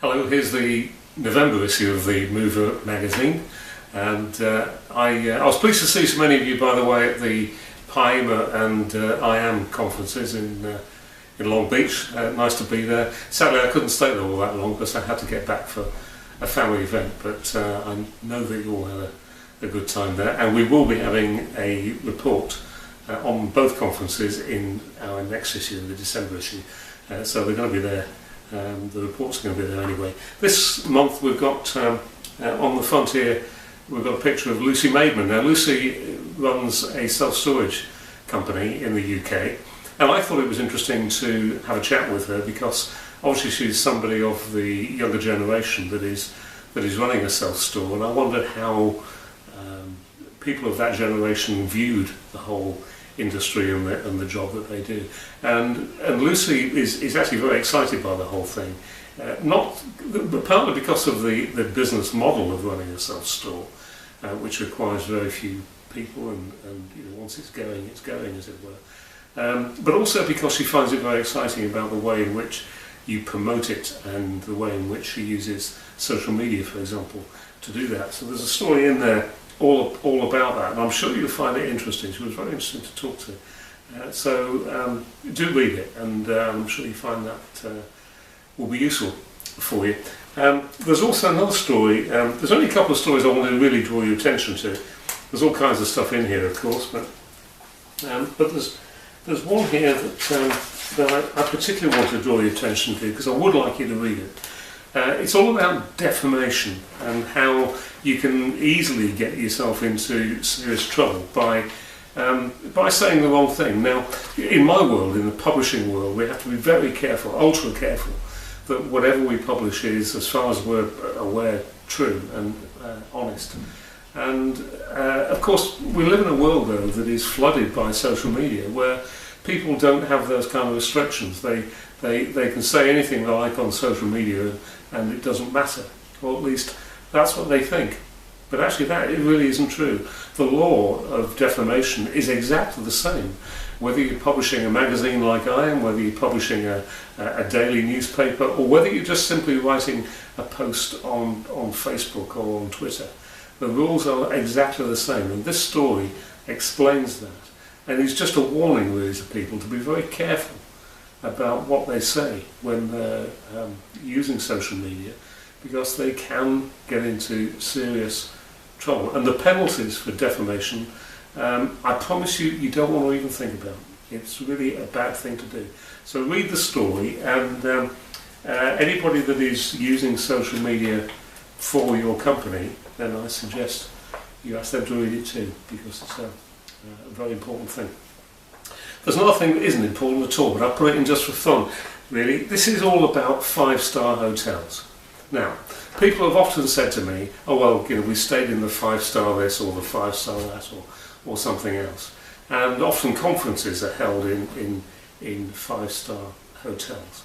Hello, here's the November issue of the Mover magazine, and I was pleased to see so many of you, by the way, at the PIMA and IAM conferences in Long Beach. Nice to be there. Sadly, I couldn't stay there all that long because I had to get back for a family event, but I know that you all had a good time there, and we will be having a report on both conferences in our next issue, the December issue. So they're going to be there. The report's going to be there anyway. This month we've got on the front here, we've got a picture of Lucy Maidman. Now Lucy runs a self-storage company in the UK, and I thought it was interesting to have a chat with her because obviously she's somebody of the younger generation that is running a self-store, and I wondered how people of that generation viewed the whole industry and the job that they do. And Lucy is actually very excited by the whole thing, but partly because of the business model of running a self-store, which requires very few people, and you know, once it's going, as it were. But also because she finds it very exciting about the way in which you promote it and the way in which she uses social media, for example, to do that. So there's a story in there all about that, and I'm sure you'll find it interesting. She was very interesting to talk to. So do read it, and I'm sure you find that will be useful for you. There's also another story. There's only a couple of stories I want to really draw your attention to. There's all kinds of stuff in here, of course, but there's one here that I particularly want to draw your attention to because I would like you to read it. It's all about defamation and how you can easily get yourself into serious trouble by saying the wrong thing. Now, in my world, in the publishing world, we have to be very careful, ultra careful, that whatever we publish is, as far as we're aware, true and honest. And of course, we live in a world, though, that is flooded by social media, where people don't have those kind of restrictions. They can say anything they like on social media, and it doesn't matter, or at least that's what they think. But actually it really isn't true. The law of defamation is exactly the same, whether you're publishing a magazine like I am, whether you're publishing a daily newspaper, or whether you're just simply writing a post on Facebook or on Twitter. The rules are exactly the same, and this story explains that. And it's just a warning really to people to be very careful about what they say when they're using social media, because they can get into serious trouble. And the penalties for defamation, I promise you don't want to even think about. It's really a bad thing to do. So read the story, and anybody that is using social media for your company, then I suggest you ask them to read it too, because it's a very important thing. There's another thing that isn't important at all, but I'll put it in just for fun, really. This is all about 5-star hotels. Now, people have often said to me, oh well, you know, we stayed in the 5-star this or the 5-star that or something else. And often conferences are held in 5-star hotels.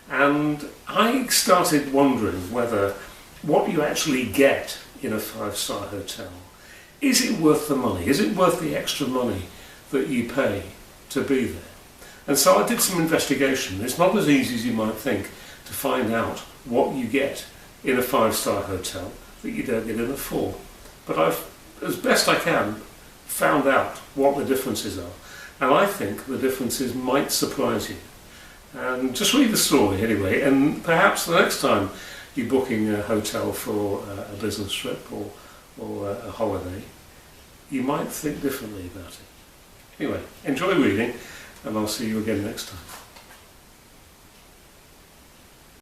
And I started wondering whether what you actually get in a 5-star hotel, is it worth the money? Is it worth the extra money that you pay to be there? And so I did some investigation. It's not as easy as you might think to find out what you get in a 5-star hotel that you don't get in a 4. But I've, as best I can, found out what the differences are. And I think the differences might surprise you. And just read the story anyway, and perhaps the next time you're booking a hotel for a business trip or a holiday, you might think differently about it. Anyway, enjoy reading, and I'll see you again next time.